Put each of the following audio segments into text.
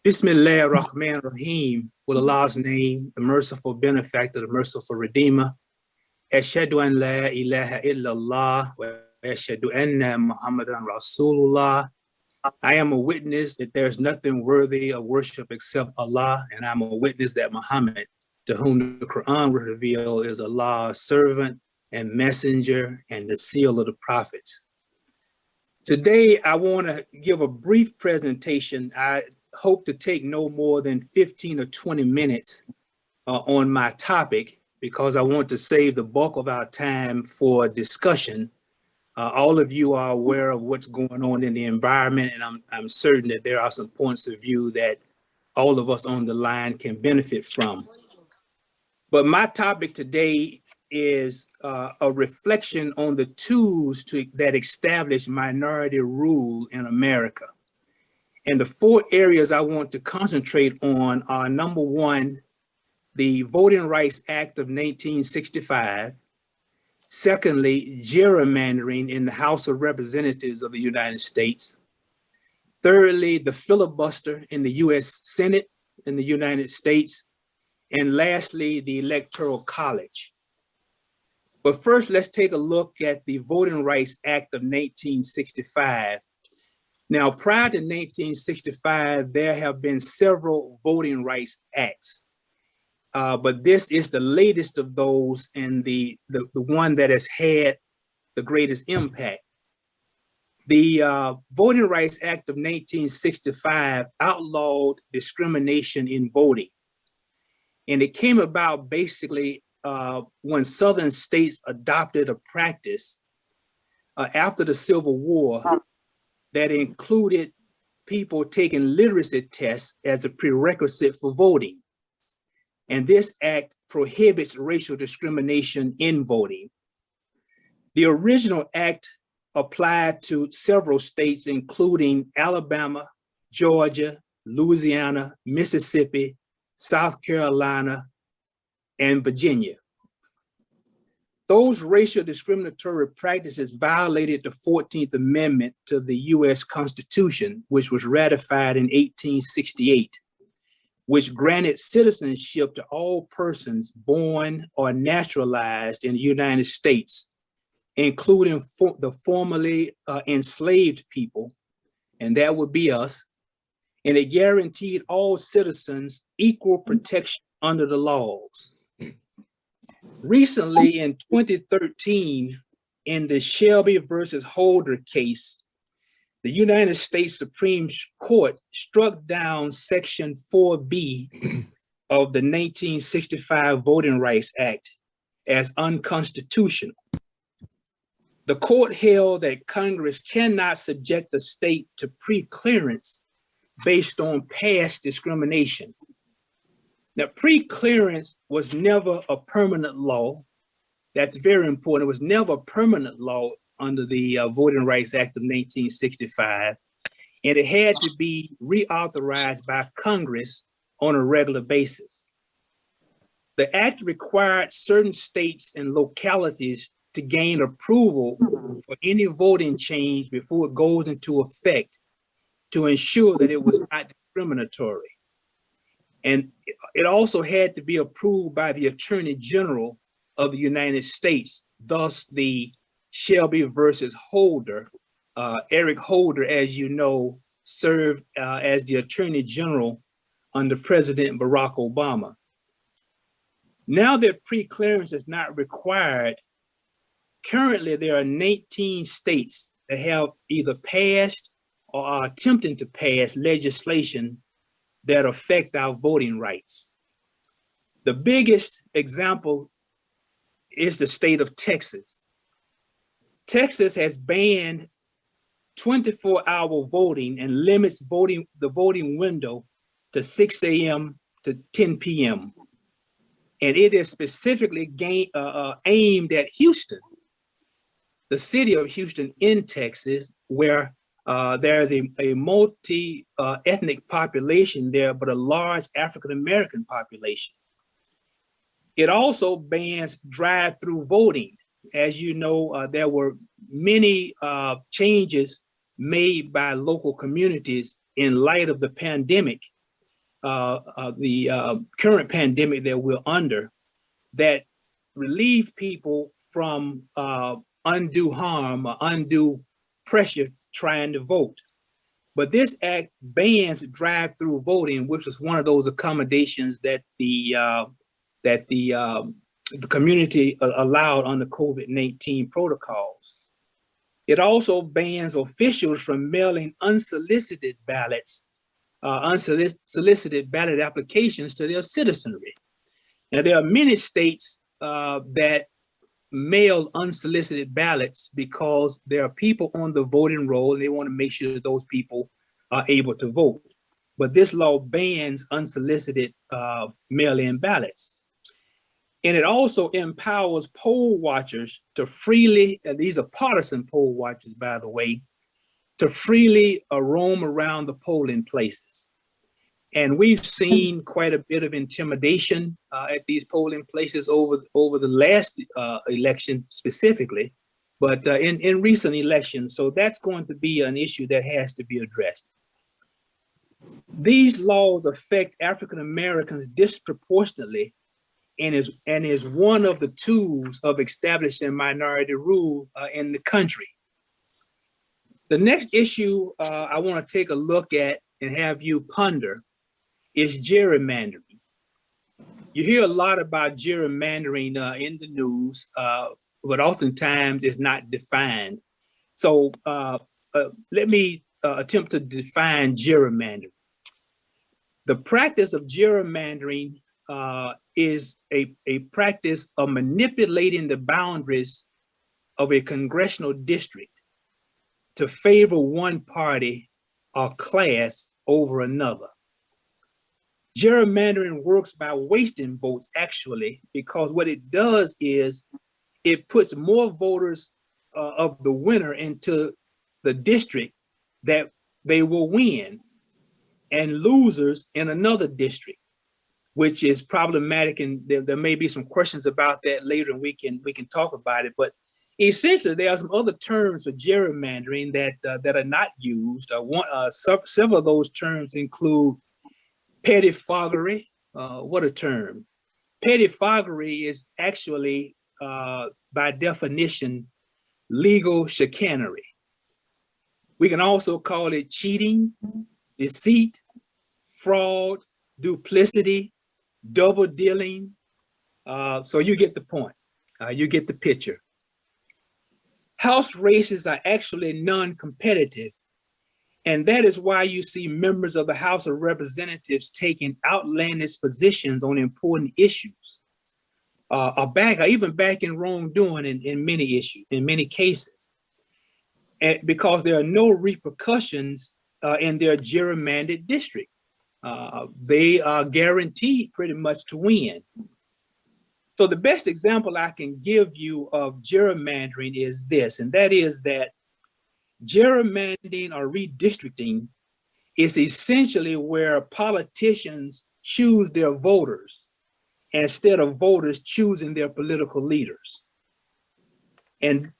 Bismillah ar-Rahman ar-Rahim, with Allah's name, the merciful benefactor, the merciful redeemer. Ashhadu an la ilaha illallah wa ashhadu anna Muhammadan Rasulullah. I am a witness that there is nothing worthy of worship except Allah, and I'm a witness that Muhammad, to whom the Quran was revealed, is Allah's servant and messenger and the seal of the prophets. Today, I want to give a brief presentation. I hope to take no more than 15 or 20 minutes on my topic because I want to save the bulk of our time for discussion. All of you are aware of what's going on in the environment, and I'm certain that there are some points of view that all of us on the line can benefit from. But my topic today is a reflection on the tools that establish minority rule in America. And the four areas I want to concentrate on are: number one, the Voting Rights Act of 1965. Secondly, gerrymandering in the House of Representatives of the United States. Thirdly, the filibuster in the US Senate in the United States. And lastly, the Electoral College. But first, let's take a look at the Voting Rights Act of 1965. Now, prior to 1965, there have been several voting rights acts, but this is the latest of those and the one that has had the greatest impact. The Voting Rights Act of 1965 outlawed discrimination in voting. And it came about basically when Southern states adopted a practice after the Civil War that included people taking literacy tests as a prerequisite for voting. And this act prohibits racial discrimination in voting. The original act applied to several states, including Alabama, Georgia, Louisiana, Mississippi, South Carolina, and Virginia. Those racial discriminatory practices violated the 14th Amendment to the US Constitution, which was ratified in 1868, which granted citizenship to all persons born or naturalized in the United States, including the formerly enslaved people, and that would be us, and it guaranteed all citizens equal protection under the laws. Recently, in 2013, in the Shelby versus Holder case, the United States Supreme Court struck down Section 4B of the 1965 Voting Rights Act as unconstitutional. The court held that Congress cannot subject a state to pre-clearance based on past discrimination. Now, pre-clearance was never a permanent law. That's very important. It was never a permanent law under the Voting Rights Act of 1965, and it had to be reauthorized by Congress on a regular basis. The act required certain states and localities to gain approval for any voting change before it goes into effect to ensure that it was not discriminatory. And it also had to be approved by the Attorney General of the United States. Thus, the Shelby versus Holder, Eric Holder, as you know, served as the Attorney General under President Barack Obama. Now that pre-clearance is not required, currently there are 19 states that have either passed or are attempting to pass legislation that affect our voting rights. The biggest example is the state of Texas. Texas has banned 24-hour voting and limits the voting window to 6 a.m. to 10 p.m. And it is specifically aimed at Houston, the city of Houston in Texas, where there's a multi-ethnic population there, but a large African-American population. It also bans drive-through voting. As you know, there were many changes made by local communities in light of the pandemic current pandemic that we're under, that relieve people from undue harm or undue pressure trying to vote. But this act bans drive-through voting, which is one of those accommodations that the community allowed under COVID-19 protocols. It also bans officials from mailing unsolicited ballots, unsolicited ballot applications to their citizenry. Now, there are many states that mail unsolicited ballots because there are people on the voting roll and they want to make sure that those people are able to vote. But this law bans unsolicited mail-in ballots. And it also empowers poll watchers to freely, and these are partisan poll watchers, by the way, to freely roam around the polling places. And we've seen quite a bit of intimidation at these polling places over the last election specifically, but in recent elections. So that's going to be an issue that has to be addressed. These laws affect African Americans disproportionately and is one of the tools of establishing minority rule in the country. The next issue I want to take a look at and have you ponder is gerrymandering. You hear a lot about gerrymandering in the news, but oftentimes it's not defined. So let me attempt to define gerrymandering. The practice of gerrymandering is a practice of manipulating the boundaries of a congressional district to favor one party or class over another. Gerrymandering works by wasting votes, actually, because what it does is it puts more voters of the winner into the district that they will win and losers in another district, which is problematic. And there may be some questions about that later, and we can talk about it. But essentially, there are some other terms for gerrymandering that are not used. Several of those terms include pettifoggery. What a term. Pettifoggery is actually, by definition, legal chicanery. We can also call it cheating, deceit, fraud, duplicity, double dealing. So you get the point. You get the picture. House races are actually non-competitive. And that is why you see members of the House of Representatives taking outlandish positions on important issues, even back in wrongdoing in many cases, and because there are no repercussions in their gerrymandered district. They are guaranteed pretty much to win. So the best example I can give you of gerrymandering is this, and that is that gerrymandering or redistricting is essentially where politicians choose their voters instead of voters choosing their political leaders. And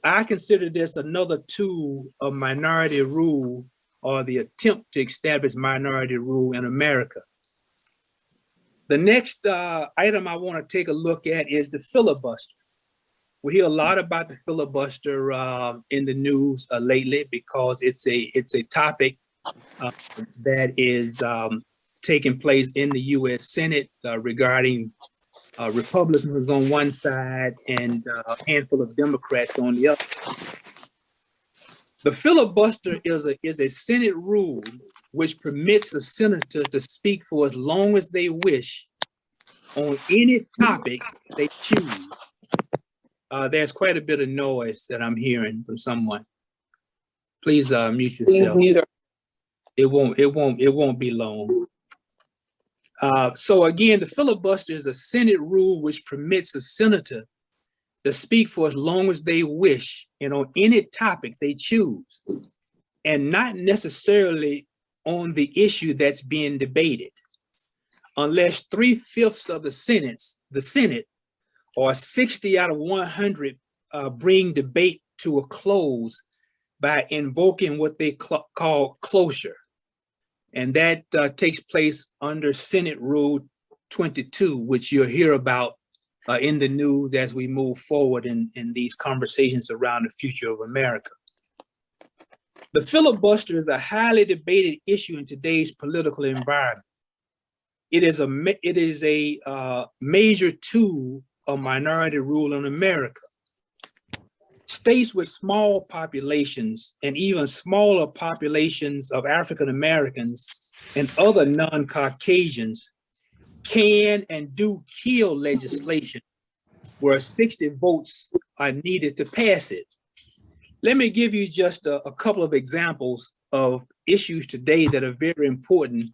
I consider this another tool of minority rule, or the attempt to establish minority rule in America. The next item I want to take a look at is the filibuster. We hear a lot about the filibuster in the news lately because it's a topic that is taking place in the U.S. Senate regarding Republicans on one side and a handful of Democrats on the other. The filibuster is a Senate rule which permits a senator to speak for as long as they wish on any topic they choose. There's quite a bit of noise that I'm hearing from someone. Please mute yourself. It won't be long. So again, the filibuster is a Senate rule which permits a senator to speak for as long as they wish and on any topic they choose, and not necessarily on the issue that's being debated, unless 3/5 of the Senate, or 60 out of 100 bring debate to a close by invoking what they call cloture. And that takes place under Senate Rule 22, which you'll hear about in the news as we move forward in these conversations around the future of America. The filibuster is a highly debated issue in today's political environment. It is a major tool of minority rule in America. States with small populations and even smaller populations of African Americans and other non-Caucasians can and do kill legislation where 60 votes are needed to pass it. Let me give you just a couple of examples of issues today that are very important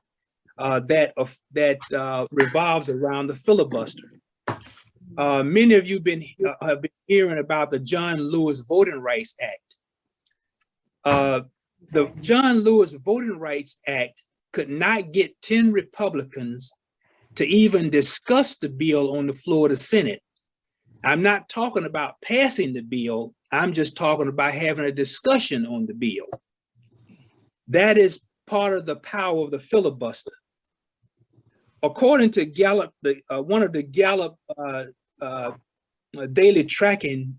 that revolves around the filibuster. Many of you have been hearing about the John Lewis Voting Rights Act. The John Lewis Voting Rights Act could not get 10 Republicans to even discuss the bill on the floor of the Senate. I'm not talking about passing the bill. I'm just talking about having a discussion on the bill. That is part of the power of the filibuster. According to Gallup, one of the Gallup daily tracking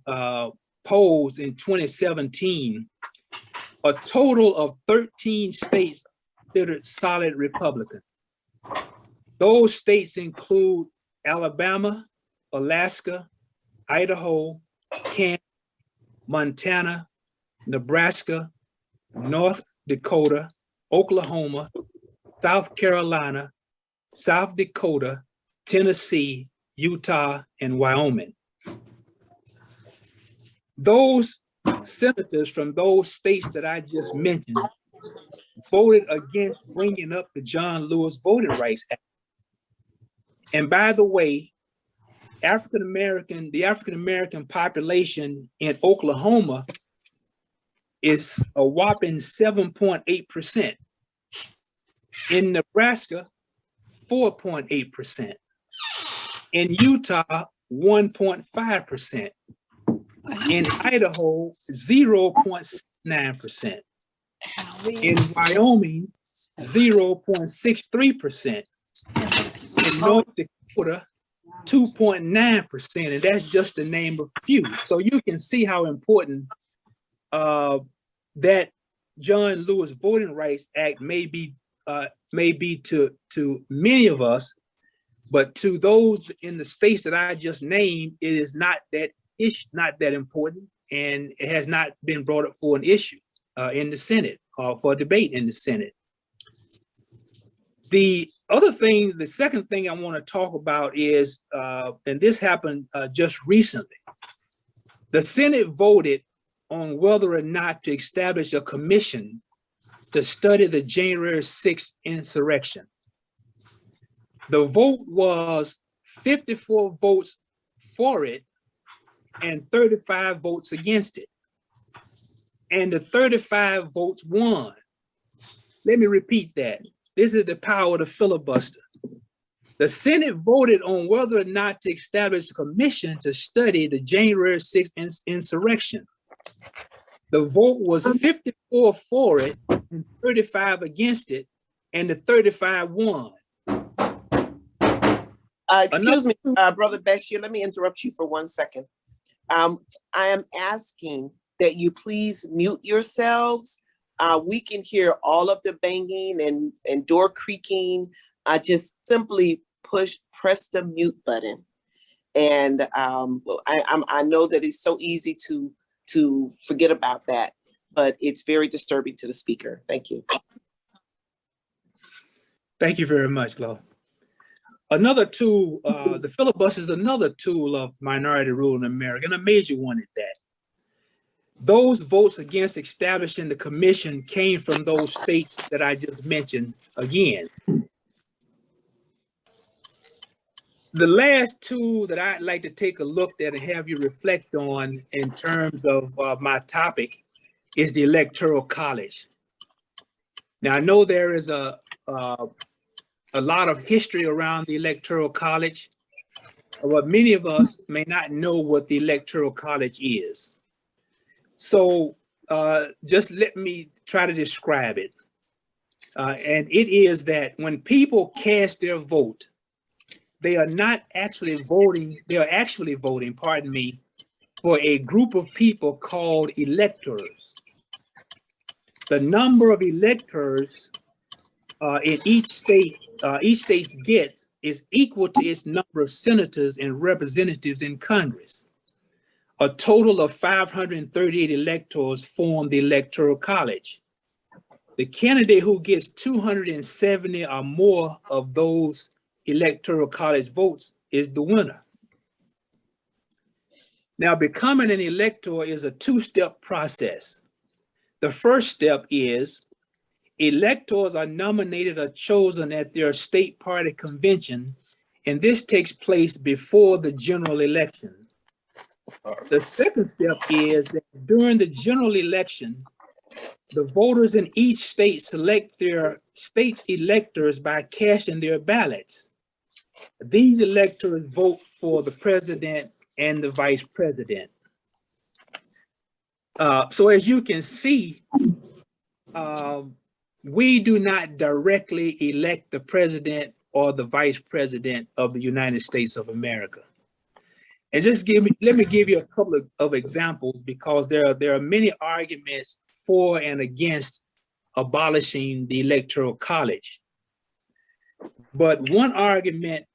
polls in 2017, a total of 13 states considered solid Republican. Those states include Alabama, Alaska, Idaho, Kansas, Montana, Nebraska, North Dakota, Oklahoma, South Carolina, South Dakota, Tennessee, Utah, and Wyoming. Those senators from those states that I just mentioned voted against bringing up the John Lewis Voting Rights Act. And by the way, the African American population in Oklahoma is a whopping 7.8%. In Nebraska, 4.8%. In Utah, 1.5%. In Idaho, 0.9%. In Wyoming, 0.63%. In North Dakota, 2.9%, and that's just to name a few. So you can see how important that John Lewis Voting Rights Act may be to many of us, but to those in the states that I just named, it is not that important, and it has not been brought up for an issue in the Senate or for debate in the Senate. The second thing I want to talk about is, and this happened just recently, the Senate voted on whether or not to establish a commission to study the January 6th insurrection. The vote was 54 votes for it and 35 votes against it. And the 35 votes won. Let me repeat that. This is the power of the filibuster. The Senate voted on whether or not to establish a commission to study the January 6th insurrection. The vote was 54 for it and 35 against it, and the 35 won. Excuse me, Brother Bashir, let me interrupt you for 1 second. I am asking that you please mute yourselves. We can hear all of the banging and door creaking. Just simply press the mute button. And I know that it's so easy to forget about that, but it's very disturbing to the speaker. Thank you. Thank you very much, Glo. Another tool, the filibuster is another tool of minority rule in America, and a major one at that. Those votes against establishing the commission came from those states that I just mentioned again. The last tool that I'd like to take a look at and have you reflect on in terms of my topic is the Electoral College. Now, I know there is a lot of history around the Electoral College, but many of us may not know what the Electoral College is. So just let me try to describe it. And it is that when people cast their vote, they are not actually voting, they are actually voting, pardon me, for a group of people called electors. The number of electors in each state gets is equal to its number of senators and representatives in Congress. A total of 538 electors form the Electoral College. The candidate who gets 270 or more of those Electoral College votes is the winner. Now, becoming an elector is a two-step process. The first step is electors are nominated or chosen at their state party convention, and this takes place before the general election. The second step is that during the general election, the voters in each state select their state's electors by casting their ballots. These electors vote for the president and the vice president. So as you can see, we do not directly elect the president or the vice president of the United States of America. And just let me give you a couple of examples, because there are many arguments for and against abolishing the Electoral College. But one argument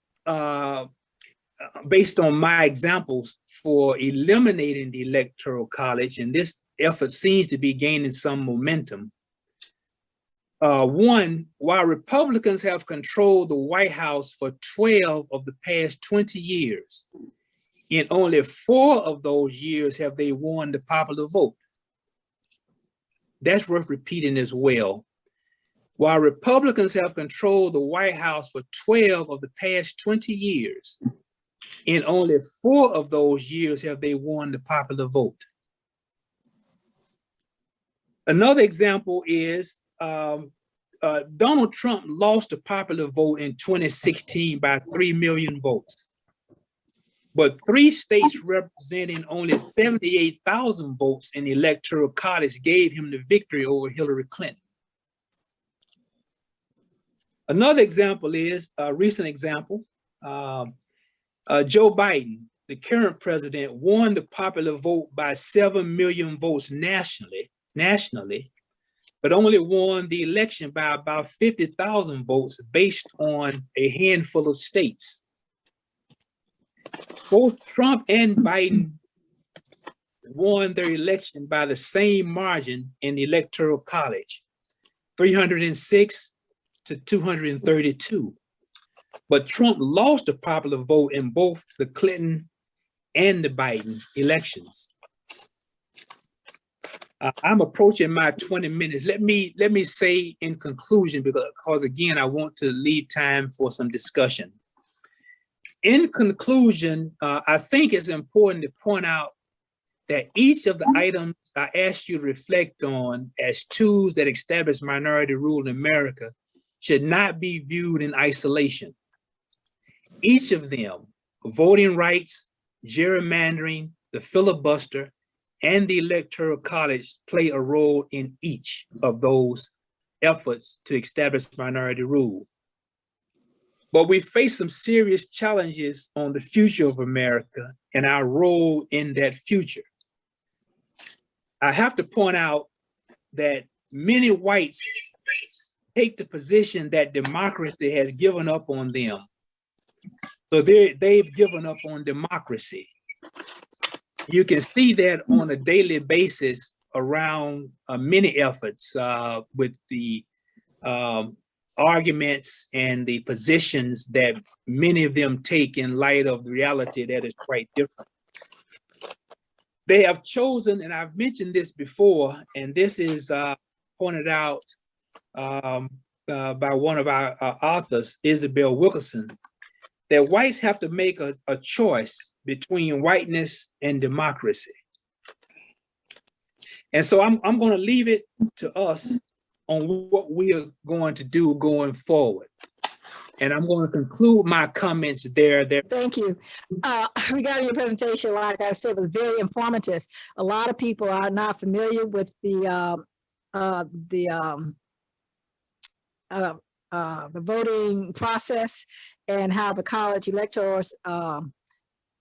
based on my examples for eliminating the Electoral College, and this effort seems to be gaining some momentum. One, while Republicans have controlled the White House for 12 of the past 20 years, in only 4 of those years have they won the popular vote. That's worth repeating as well. While Republicans have controlled the White House for 12 of the past 20 years, in only 4 of those years have they won the popular vote. Another example is Donald Trump lost the popular vote in 2016 by 3 million votes. But 3 states representing only 78,000 votes in the Electoral College gave him the victory over Hillary Clinton. Another example is a recent example. Joe Biden, the current president, won the popular vote by 7 million votes nationally, but only won the election by about 50,000 votes based on a handful of states. Both Trump and Biden won their election by the same margin in the Electoral College, 306 to 232. But Trump lost the popular vote in both the Clinton and the Biden elections. I'm approaching my 20 minutes. Let me say in conclusion, because again, I want to leave time for some discussion. In conclusion, I think it's important to point out that each of the items I asked you to reflect on as tools that establish minority rule in America should not be viewed in isolation. Each of them, voting rights, gerrymandering, the filibuster, and the Electoral College, play a role in each of those efforts to establish minority rule. But we face some serious challenges on the future of America and our role in that future. I have to point out that many whites take the position that democracy has given up on them. So they've given up on democracy. You can see that on a daily basis around many efforts with the arguments and the positions that many of them take in light of the reality that is quite different. They have chosen, and I've mentioned this before, and this is pointed out by one of our authors, Isabel Wilkerson, that whites have to make a choice between whiteness and democracy. And so I'm going to leave it to us on what we are going to do going forward. And I'm going to conclude my comments there. Thank you. Regarding your presentation, like I said, it was very informative. A lot of people are not familiar with the the voting process and how the college electors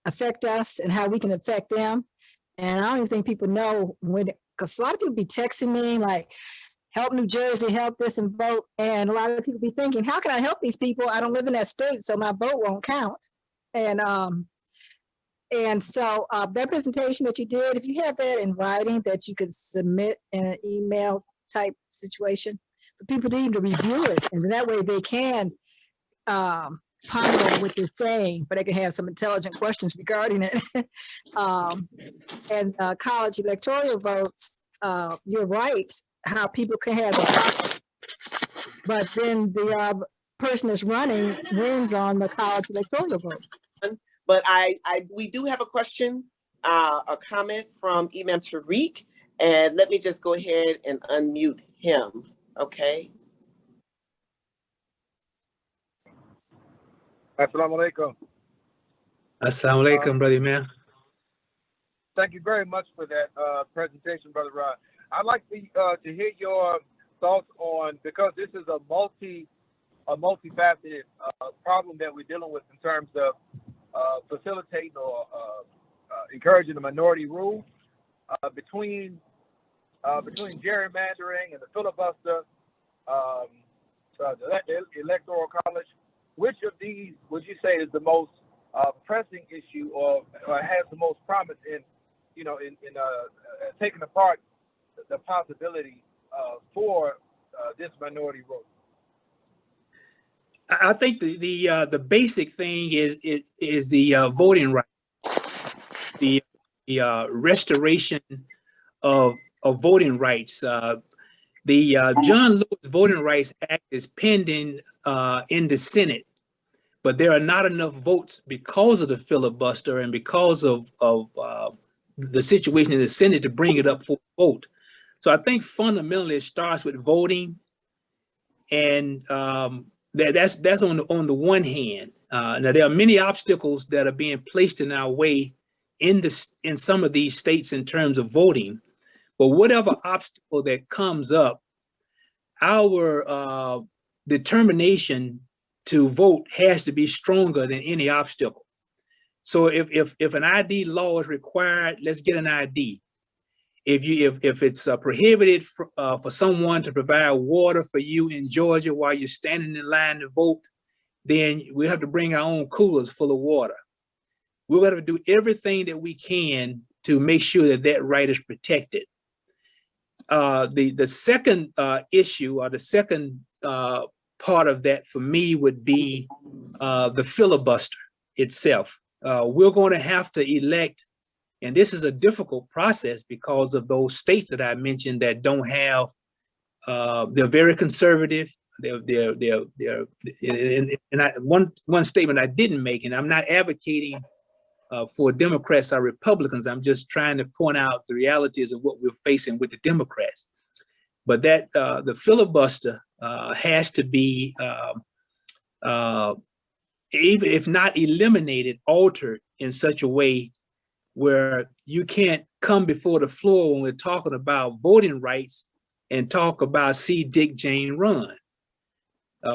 affect us and how we can affect them. And I don't even think people know when, because a lot of people be texting me like, help New Jersey, help this and vote. And a lot of people be thinking, how can I help these people? I don't live in that state, so my vote won't count. And so that presentation that you did, if you have that in writing that you could submit in an email type situation for people to even review it, and that way they can ponder on what you're saying, but they can have some intelligent questions regarding it. And college electoral votes, you're right, how people can have the process, but then the person that's running wins on the college electoral votes. But we do have a question, a comment from Imam Tariq, and let me just go ahead and unmute him, okay? Assalamu alaikum. Assalamu alaikum, brother man. Thank you very much for that presentation, Brother Rod. I'd like to hear your thoughts on, because this is a multifaceted problem that we're dealing with in terms of facilitating or encouraging the minority rule between gerrymandering and the filibuster, the Electoral College. Which of these would you say is the most pressing issue, or has the most promise in taking apart the possibility for this minority rule? I think the basic thing is the voting right, the restoration of voting rights. The John Lewis Voting Rights Act is pending in the Senate, but there are not enough votes because of the filibuster and because of the situation in the Senate to bring it up for a vote. So I think fundamentally it starts with voting, and that's on the one hand. Now there are many obstacles that are being placed in our way in some of these states in terms of voting, but whatever obstacle that comes up, our determination to vote has to be stronger than any obstacle. So if an ID law is required, let's get an ID. If it's prohibited for someone to provide water for you in Georgia while you're standing in line to vote, then we have to bring our own coolers full of water. We're going to do everything that we can to make sure that that right is protected. The second issue, or the second part of that for me, would be the filibuster itself. We're going to have to elect, and this is a difficult process because of those states that I mentioned that don't have, they're very conservative. One statement I didn't make, and I'm not advocating for Democrats or Republicans. I'm just trying to point out the realities of what we're facing with the Democrats. But that the filibuster has to be, even if not eliminated, altered in such a way where you can't come before the floor when we're talking about voting rights and talk about see Dick, Jane, run.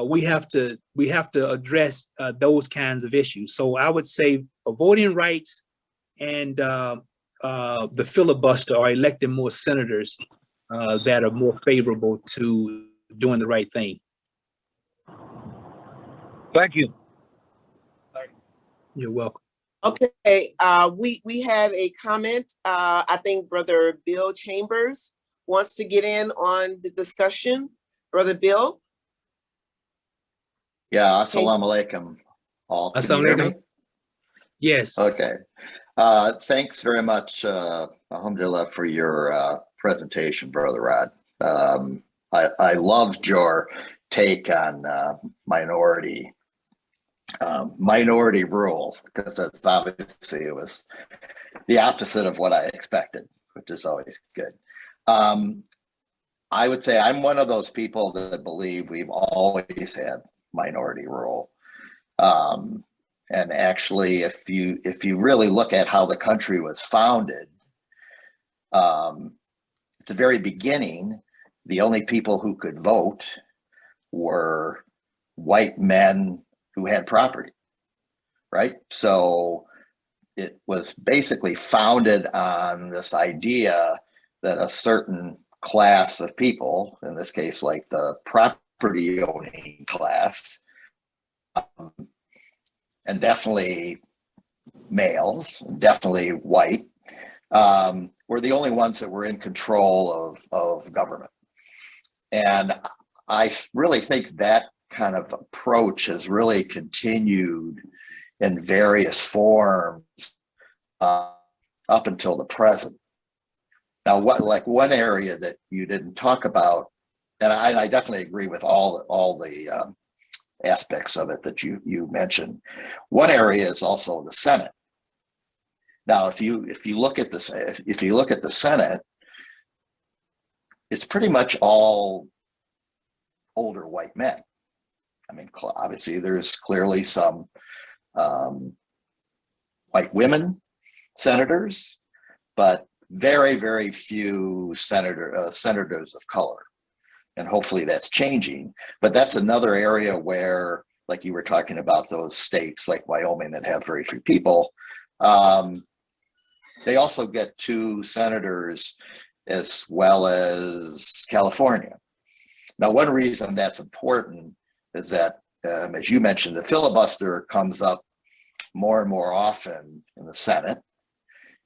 We have to address those kinds of issues. So I would say voting rights and the filibuster, or electing more senators that are more favorable to doing the right thing. Thank you. You're welcome. Okay, we had a comment. I think Brother Bill Chambers wants to get in on the discussion. Brother Bill? Yeah, assalamu alaikum all. Can you hear me? Yes. Okay. Thanks very much, alhamdulillah, for your presentation, Brother Rod. I loved your take on minority rule, because that's obviously, it was the opposite of what I expected, which is always good. I would say I'm one of those people that believe we've always had minority rule. And actually, if you really look at how the country was founded, at the very beginning, the only people who could vote were white men who had property, right? So it was basically founded on this idea that a certain class of people, in this case, like the property owning class, and definitely males, definitely white, were the only ones that were in control of government. And I really think that kind of approach has really continued in various forms up until the present. Now, one area that you didn't talk about, and I definitely agree with all the aspects of it that you mentioned. One area is also the Senate. Now, if you look at this, if you look at the Senate, it's pretty much all older white men. I mean, obviously, there's clearly some white women senators, but very, very few senators of color. And hopefully that's changing. But that's another area where, like you were talking about, those states like Wyoming that have very few people, they also get 2 senators as well as California. Now, one reason that's important is that, as you mentioned, the filibuster comes up more and more often in the Senate.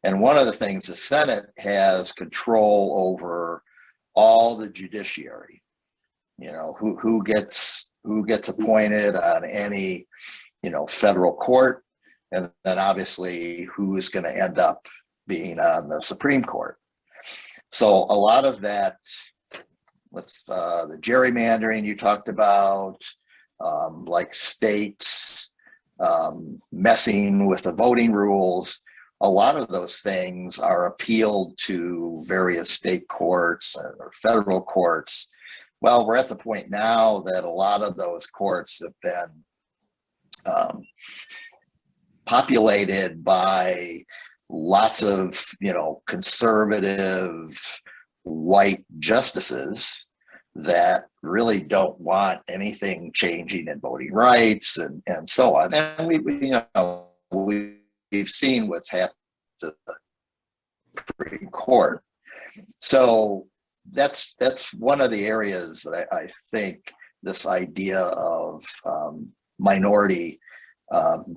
And one of the things, the Senate has control over all the judiciary, you know, who gets appointed on any, you know, federal court, and then obviously who is going to end up being on the Supreme Court. So a lot of that, the gerrymandering you talked about, like states messing with the voting rules, a lot of those things are appealed to various state courts or federal courts. Well, we're at the point now that a lot of those courts have been populated by lots of, you know, conservative white justices that really don't want anything changing in voting rights and so on. And we've seen what's happened to the Supreme Court. So that's one of the areas that I think this idea of minority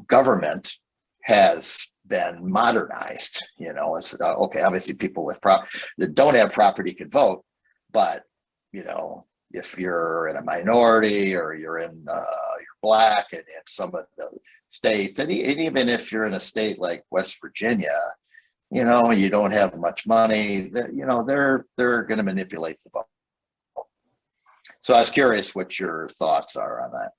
government has been modernized. You know, it's okay. Obviously, people that don't have property can vote, but you know, if you're in a minority or you're black in some of the states, and even if you're in a state like West Virginia, you know, you don't have much money, you know, they're going to manipulate the vote. So I was curious what your thoughts are on that.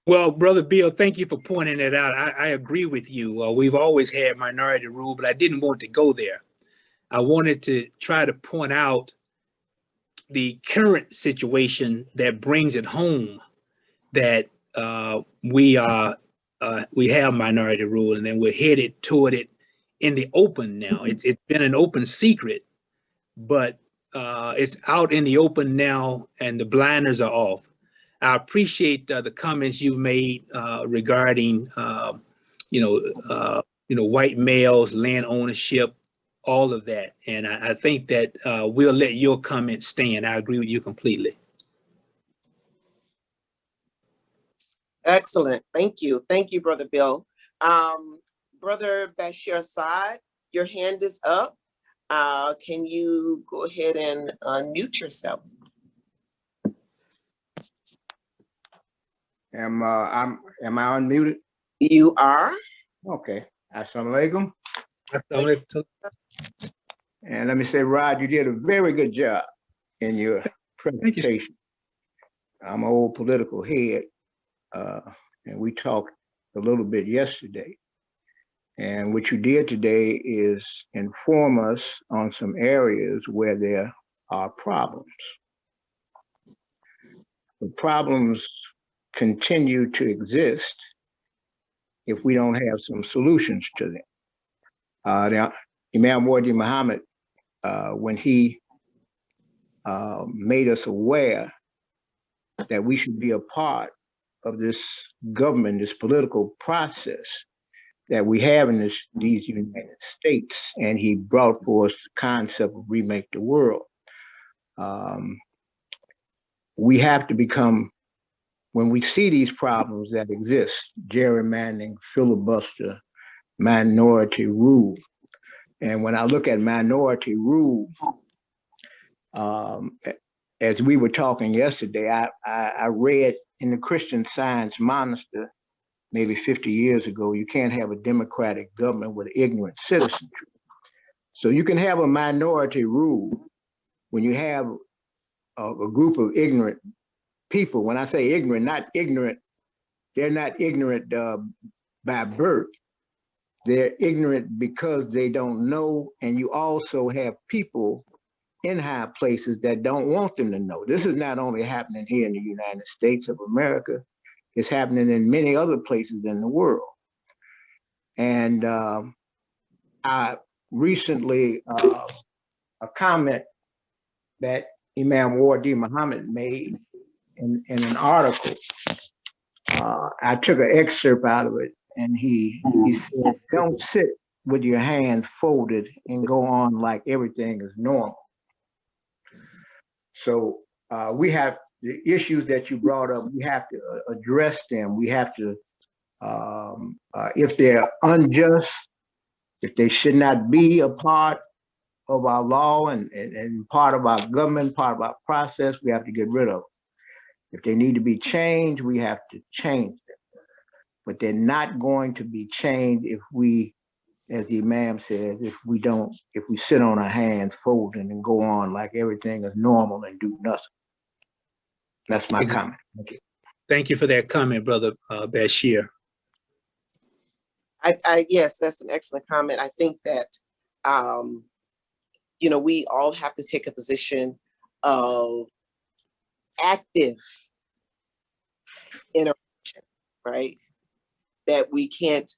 Well, Brother Bill, thank you for pointing it out. I agree with you. We've always had minority rule, but I didn't want to go there. I wanted to try to point out the current situation that brings it home that we have minority rule, and then we're headed toward it in the open now. It's been an open secret, but it's out in the open now, and the blinders are off. I appreciate the comments you made regarding white males, land ownership, all of that, and I think that we'll let your comments stand. I agree with you completely. Excellent. Thank you, Brother Bill. Brother Bashir Assad, your hand is up. Can you go ahead and unmute yourself? Am I unmuted? You are. Okay. Assalamu Assalamu alaikum. And let me say, Rod, you did a very good job in your presentation. I'm an old political head, and we talked a little bit yesterday. And what you did today is inform us on some areas where there are problems. The problems continue to exist if we don't have some solutions to them. Now, Imam Wardi Muhammad, when he made us aware that we should be a part of this government, this political process that we have in these United States. And he brought forth the concept of remake the world. We have to become, when we see these problems that exist, gerrymandering, filibuster, minority rule. And when I look at minority rule, as we were talking yesterday, I read in the Christian Science Monitor, maybe 50 years ago, you can't have a democratic government with ignorant citizenry. So you can have a minority rule when you have a group of ignorant people. When I say ignorant, not ignorant, they're not ignorant by birth. They're ignorant because they don't know, and you also have people in high places that don't want them to know. This is not only happening here in the United States of America, it's happening in many other places in the world. And I recently, a comment that Imam Wardi Muhammad made in an article, I took an excerpt out of it, and he said, don't sit with your hands folded and go on like everything is normal. So we have the issues that you brought up, we have to address them. We have to, if they're unjust, if they should not be a part of our law and part of our government, part of our process, we have to get rid of them. If they need to be changed, we have to change them. But they're not going to be changed if we, as the Imam says, if we sit on our hands folding and go on like everything is normal and do nothing. That's my comment. Thank you. Thank you for that comment, Brother Bashir. Yes, that's an excellent comment. I think that, we all have to take a position of active interaction, right? That we can't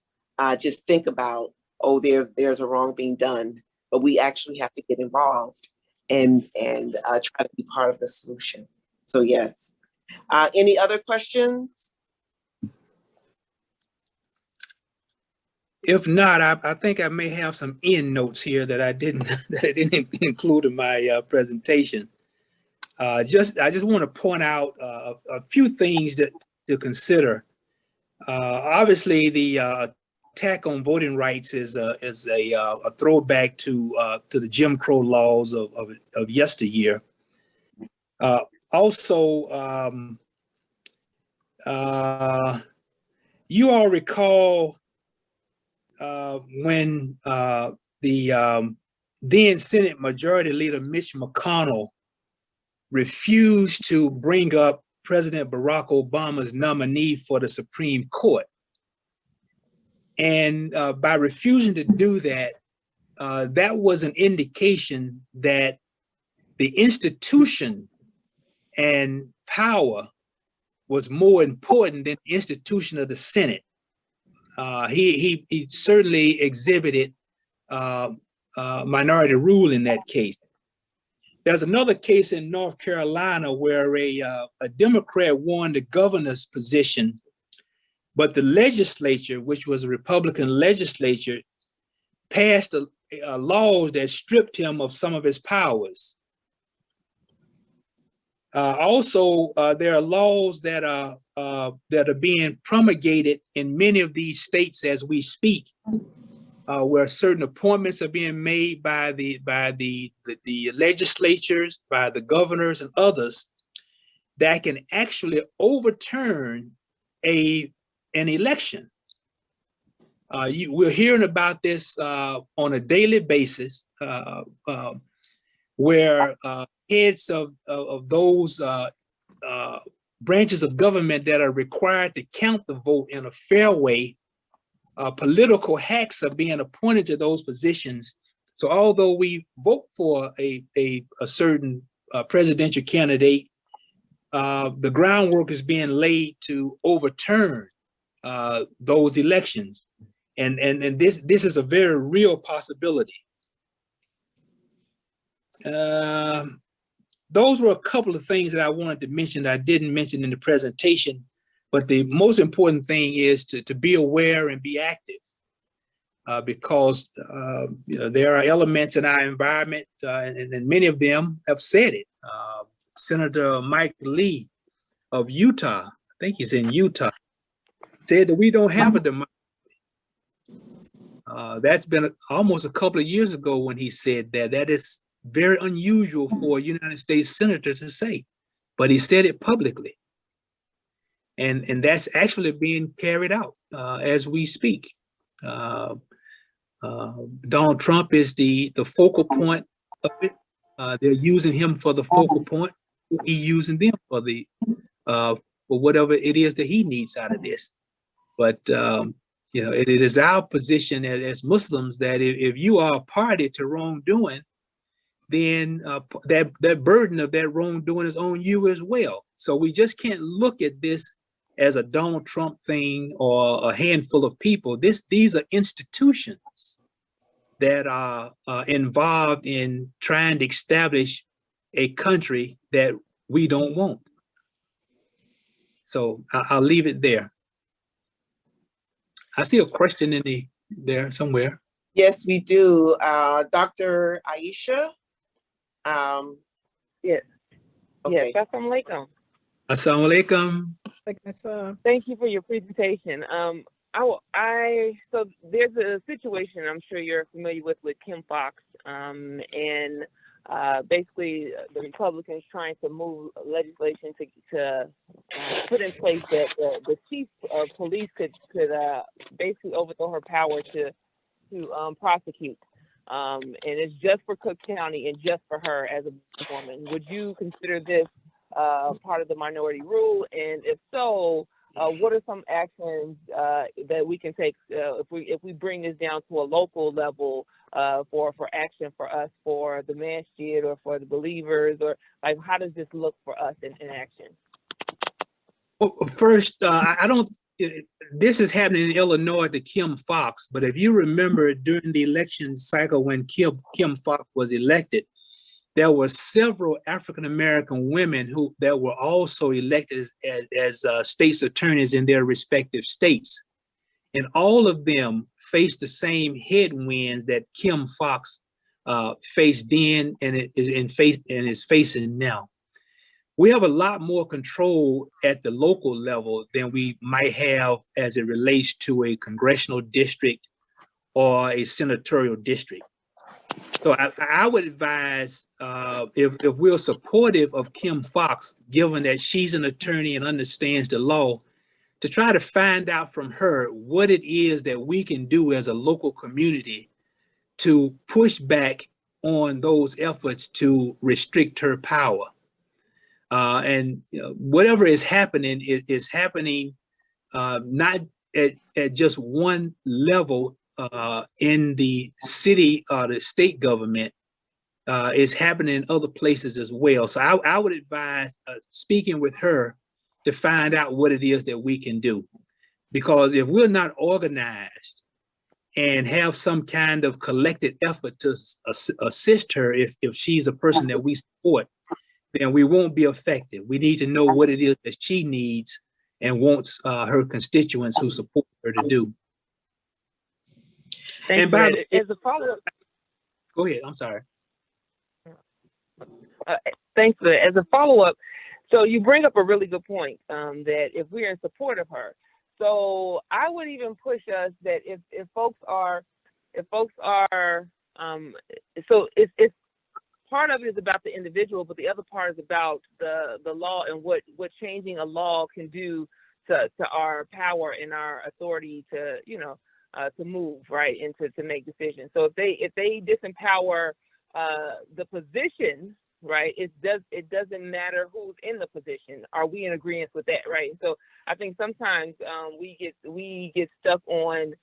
just think about, oh, there's a wrong being done, but we actually have to get involved and try to be part of the solution. So yes. Any other questions? If not, I think I may have some end notes here that I didn't include in my presentation. I just want to point out a few things to consider. Obviously, the attack on voting rights is a throwback to the Jim Crow laws of yesteryear. Also, you all recall when the then Senate Majority Leader Mitch McConnell refused to bring up President Barack Obama's nominee for the Supreme Court. And by refusing to do that, that was an indication that the institution and power was more important than the institution of the Senate. He certainly exhibited minority rule in that case. There's another case in North Carolina where a Democrat won the governor's position, but the legislature, which was a Republican legislature, passed laws that stripped him of some of his powers. Also, there are laws that are being promulgated in many of these states as we speak, where certain appointments are being made by the legislatures, by the governors and others, that can actually overturn an election. We're hearing about this on a daily basis, where heads of those branches of government that are required to count the vote in a fair way, political hacks are being appointed to those positions. So although we vote for a certain presidential candidate, the groundwork is being laid to overturn those elections. And this is a very real possibility. those were a couple of things that I wanted to mention that I didn't mention in the presentation. But the most important thing is to be aware and be active, because there are elements in our environment, and many of them have said it. Senator Mike Lee of Utah, I think he's in Utah, said that we don't have a democracy. That's been almost a couple of years ago when he said that. That is very unusual for a United States senator to say, but he said it publicly. And that's actually being carried out as we speak. Donald Trump is the focal point of it. They're using him for the focal point. He's using them for the for whatever it is that he needs out of this. But it is our position as Muslims that if you are a party to wrongdoing, then that burden of that wrongdoing is on you as well. So we just can't look at this as a Donald Trump thing or a handful of people. These are institutions that are involved in trying to establish a country that we don't want. So I'll leave it there. I see a question in there somewhere. Yes, we do. Dr. Aisha? Yes. Okay. Yes, assalamu alaikum. Assalamu alaikum. Thank you for your presentation. So there's a situation I'm sure you're familiar with Kim Foxx, and basically the Republicans trying to move legislation to put in place that the chief of police could basically overthrow her power to prosecute. And it's just for Cook County and just for her as a woman. Would you consider this part of the minority rule? And if so, what are some actions that we can take if we bring this down to a local level for action for us, for the masjid or for the believers, or like how does this look for us in action? Well, first, I don't. This is happening in Illinois to Kim Foxx, but if you remember during the election cycle when Kim Foxx was elected, there were several African-American women that were also elected as state's attorneys in their respective states. And all of them faced the same headwinds that Kim Foxx faced then and is facing now. We have a lot more control at the local level than we might have as it relates to a congressional district or a senatorial district. So I would advise, if we're supportive of Kim Foxx, given that she's an attorney and understands the law, to try to find out from her what it is that we can do as a local community to push back on those efforts to restrict her power. And whatever is happening is happening not at just one level in the city or the state government. Is happening in other places as well. So I would advise speaking with her to find out what it is that we can do. Because if we're not organized and have some kind of collected effort to assist her, if she's a person that we support, then we won't be effective. We need to know what it is that she needs and wants her constituents who support her to do. Thank you. As a follow-up, go ahead. I'm sorry. Thanks for that. As a follow-up, so you bring up a really good point that if we're in support of her, so I would even push us that if folks are, so it's part of it is about the individual, but the other part is about the law and what changing a law can do to our power and our authority to to move, right, and to make decisions. So if they disempower the position, right, it doesn't matter who's in the position. Are we in agreement with that, right? So I think sometimes we get stuck on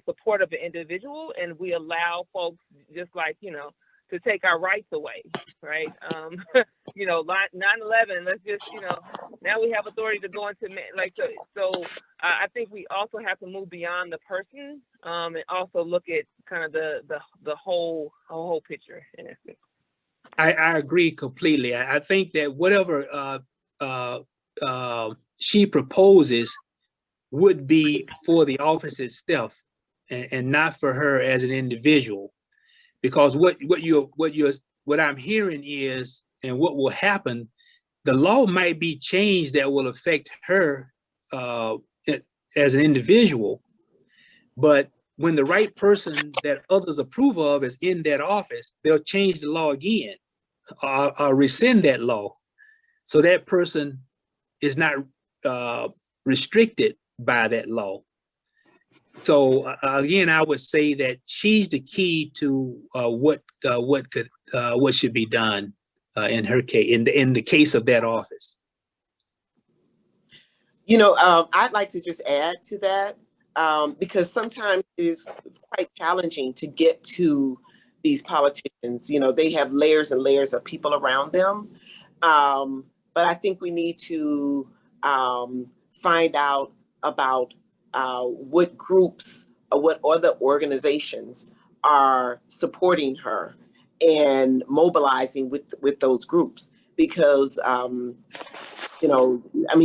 support of an individual, and we allow folks just like to take our rights away, right? 9/11. Let's just now we have authority to go into so. I think we also have to move beyond the person and also look at kind of the whole picture in essence. I agree completely. I think that whatever she proposes would be for the office itself, and not for her as an individual. Because what I'm hearing is, and what will happen, the law might be changed that will affect her as an individual, but when the right person that others approve of is in that office, they'll change the law again, or rescind that law, so that person is not restricted by that law. So again, I would say that she's the key to what should be done in her case, in the case of that office. You know, I'd like to just add to that, because sometimes it is quite challenging to get to these politicians. You know, they have layers and layers of people around them. But I think we need to find out about what groups or what other organizations are supporting her and mobilizing with those groups. Because, you know, I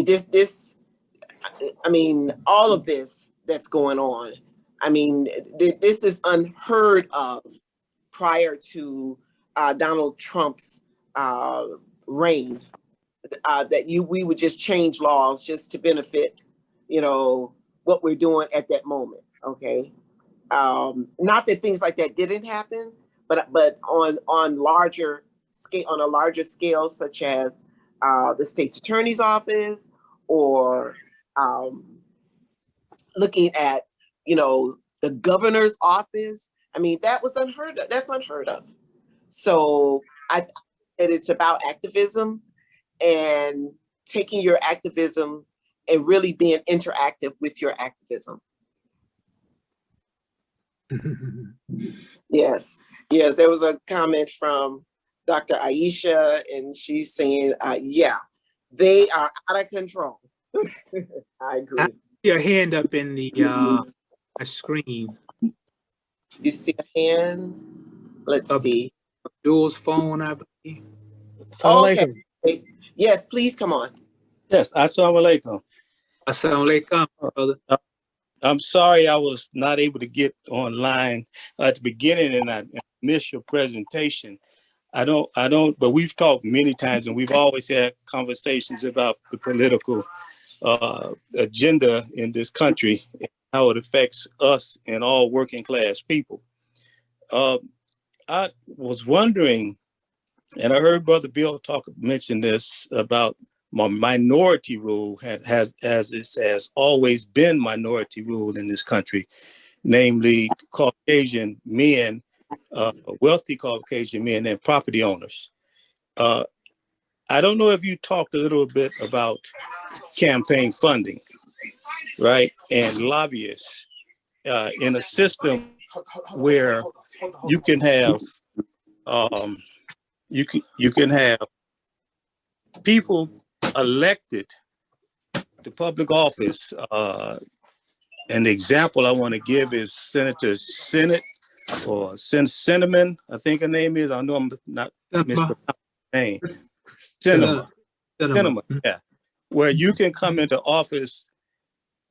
mean, all of this that's going on, I mean, this is unheard of prior to Donald Trump's reign, that we would just change laws just to benefit, you know, what we're doing at that moment. Okay. Not that things like that didn't happen, but on a larger scale, such as the state's attorney's office, or looking at, you know, the governor's office. I mean, that was unheard of. That's unheard of. So that it's about activism and taking your activism and really being interactive with your activism. Yes. There was a comment from Dr. Aisha, and she's saying, yeah, they are out of control. I agree. Your hand up in the screen. You see a hand? Let's see. Abdul's phone, I believe. Okay. Yes, please come on. Yes, assalamu alaikum. Assalamu alaikum, brother. I'm sorry I was not able to get online at the beginning and I missed your presentation. I don't, but we've talked many times and we've always had conversations about the political agenda in this country and how it affects us and all working class people. I was wondering, and I heard Brother Bill mention this about minority rule has always been minority rule in this country, namely Caucasian men, wealthy Caucasian men and property owners. I don't know if you talked a little bit about campaign funding, right? And lobbyists in a system where you can have you can have people elected to public office. An example I want to give is Senator Senate or Cinnamon, I think her name is. I know I'm not mispronouncing her name. Cinnamon, yeah. Where you can come into office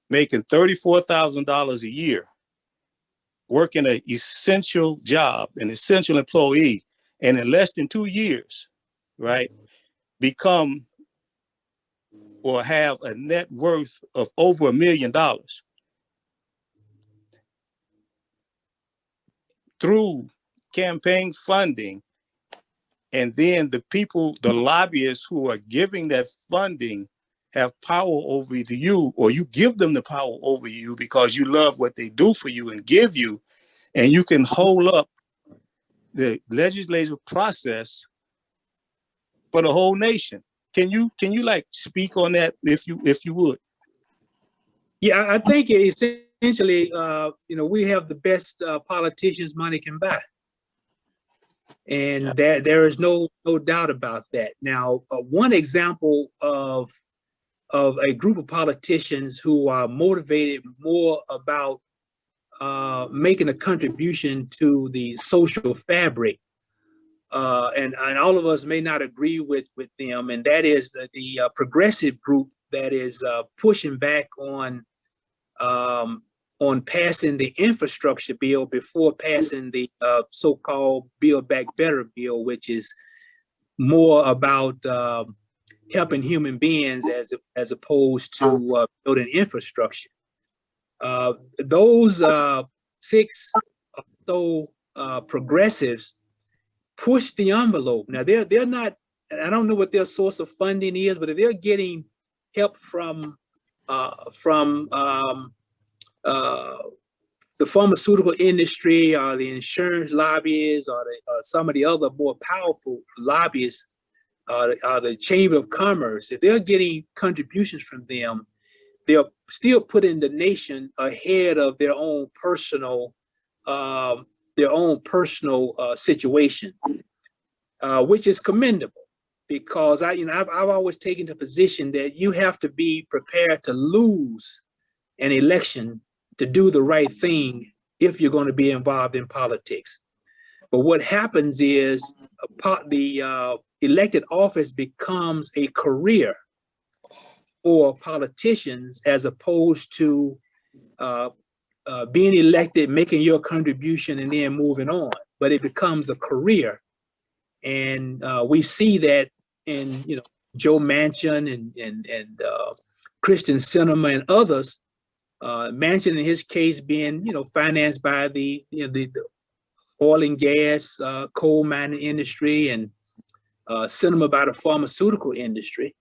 making $34,000 a year, working an essential job, an essential employee, and in less than 2 years, right, become or have a net worth of over $1 million through campaign funding. And then the people, the lobbyists who are giving that funding have power over you, or you give them the power over you because you love what they do for you and give you, and you can hold up the legislative process for the whole nation. Can you like speak on that if you would? Yeah, I think essentially, we have the best politicians money can buy, and there is no doubt about that. Now, one example of a group of politicians who are motivated more about making a contribution to the social fabric and all of us may not agree with them, and that is the progressive group that is pushing back on passing the infrastructure bill before passing the so-called Build Back Better bill, which is more about helping human beings as opposed to building infrastructure. Those 6 or so progressives push the envelope. Now they're not. I don't know what their source of funding is, but if they're getting help from the pharmaceutical industry or the insurance lobbyists or some of the other more powerful lobbyists or the Chamber of Commerce, if they're getting contributions from them, they're still putting the nation ahead of their own personal situation, which is commendable. Because I've always taken the position that you have to be prepared to lose an election to do the right thing if you're going to be involved in politics. But what happens is the elected office becomes a career for politicians as opposed to being elected, making your contribution and then moving on. But it becomes a career. And we see that in Joe Manchin and Christian Sinema and others. Manchin in his case being financed by the oil and gas, coal mining industry, and Sinema by the pharmaceutical industry,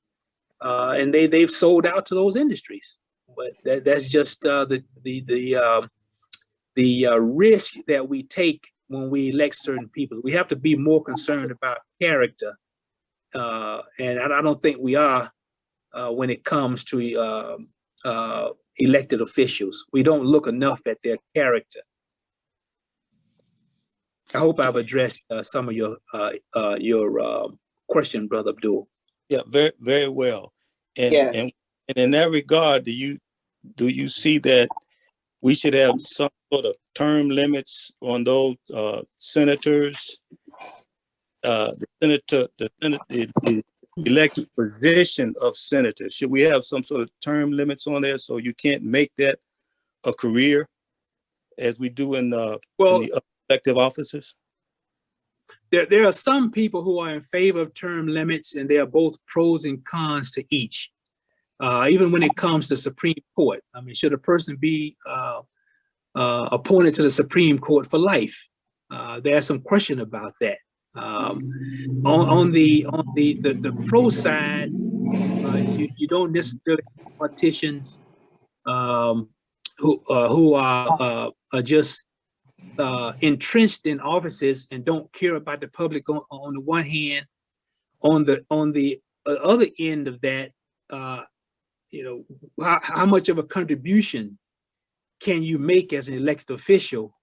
and they've sold out to those industries. But that's just the risk that we take when we elect certain people. We have to be more concerned about character, and I don't think we are when it comes to elected officials. We don't look enough at their character. I hope I've addressed some of your question, Brother Abdul. Yeah, very, very well. And, Yes. and in that regard, do you see that we should have some sort of term limits on those senators, the elected position of senators? Should we have some sort of term limits on there so you can't make that a career as we do in the elective offices? There are some people who are in favor of term limits, and there are both pros and cons to each. Even when it comes to Supreme Court, I mean, should a person be appointed to the Supreme Court for life? There's some question about that. On the pro side, you don't necessarily have politicians who are just entrenched in offices and don't care about the public on the one hand. On the other end of that, how much of a contribution can you make as an elected official?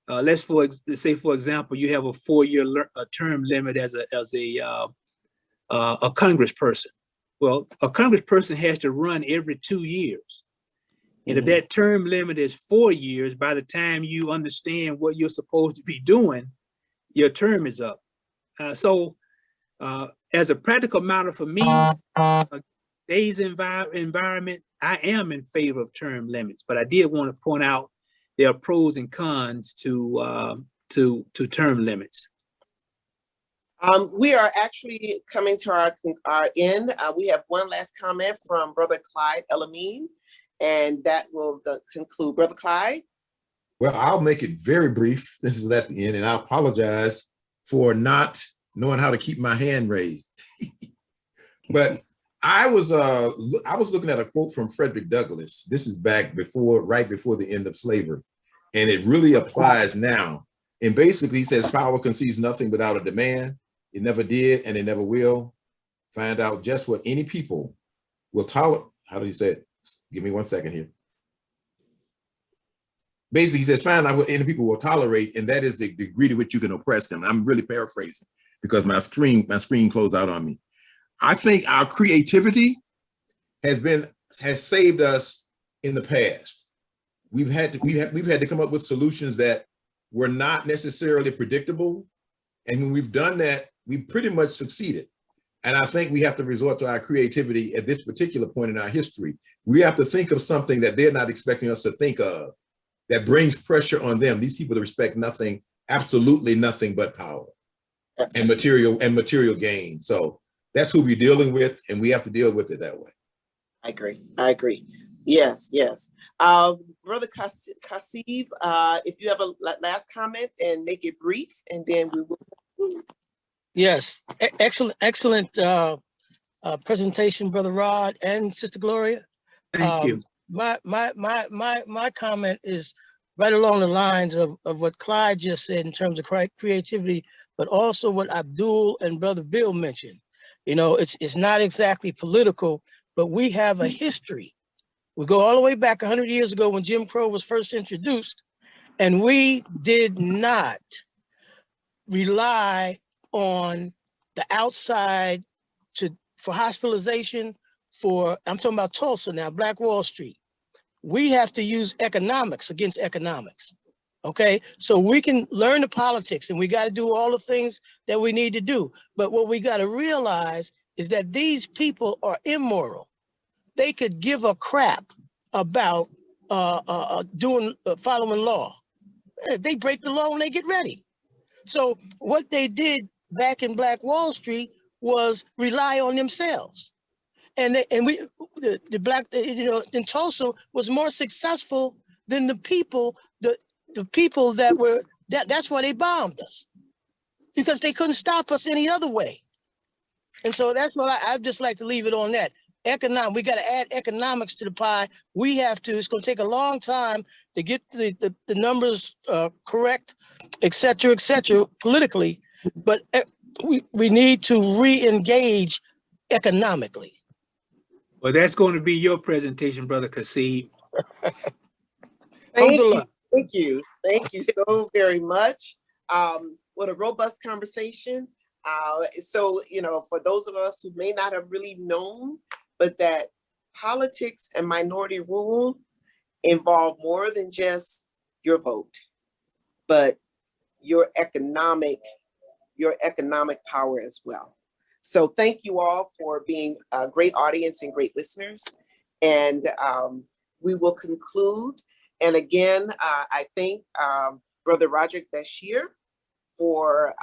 Let's say, for example, you have a 4-year term limit as a congressperson. Well, a congressperson has to run every 2 years. And if that term limit is 4 years, by the time you understand what you're supposed to be doing, your term is up. So as a practical matter for me, today's environment, I am in favor of term limits, but I did want to point out there are pros and cons to term limits. We are actually coming to our end. We have one last comment from Brother Clyde Elamine, and that will conclude. Brother Clyde? Well, I'll make it very brief. This was at the end, and I apologize for not knowing how to keep my hand raised. But I was looking at a quote from Frederick Douglass. This is right before the end of slavery, and it really applies now. And basically, he says, "Power conceives nothing without a demand. It never did, and it never will. Find out just what any people will tolerate." How do you say it? Give me 1 second here. Basically, he says, "Find out what any people will tolerate, and that is the degree to which you can oppress them." I'm really paraphrasing because my screen closed out on me. I think our creativity has saved us in the past. We've had to come up with solutions that were not necessarily predictable, And when we've done that, we pretty much succeeded. And I think we have to resort to our creativity at this particular point in our history. We have to think of something that they're not expecting us to think of that brings pressure on them. These people respect nothing, absolutely nothing but power and material gain. So that's who we're dealing with, and we have to deal with it that way. I agree. Yes. Brother Kasib, if you have a last comment and make it brief, and then we will conclude. Yes, excellent presentation, Brother Rod and Sister Gloria. Thank you. My comment is right along the lines of what Clyde just said in terms of creativity, but also what Abdul and Brother Bill mentioned. You know, it's not exactly political, but we have a history. We go all the way back 100 years ago when Jim Crow was first introduced, and we did not rely on the outside for hospitalization I'm talking about Tulsa now, Black Wall Street. We have to use economics against economics. Okay, so we can learn the politics and we got to do all the things that we need to do. But what we got to realize is that these people are immoral. They could give a crap about following law. They break the law when they get ready. So what they did back in Black Wall Street was rely on themselves. And the black, in Tulsa was more successful than the people that were, that's why they bombed us, because they couldn't stop us any other way. And so that's what I'd just like to leave it on that. We got to add economics to the pie. It's going to take a long time to get the numbers correct, et cetera, politically, but we need to re-engage economically. Well, that's going to be your presentation, Brother Kasib. Thank you so very much. What a robust conversation. So, for those of us who may not have really known, but that politics and minority rule involve more than just your vote, but your economic power as well. So thank you all for being a great audience and great listeners. And we will conclude. And again, I thank Brother Roderick Bashir for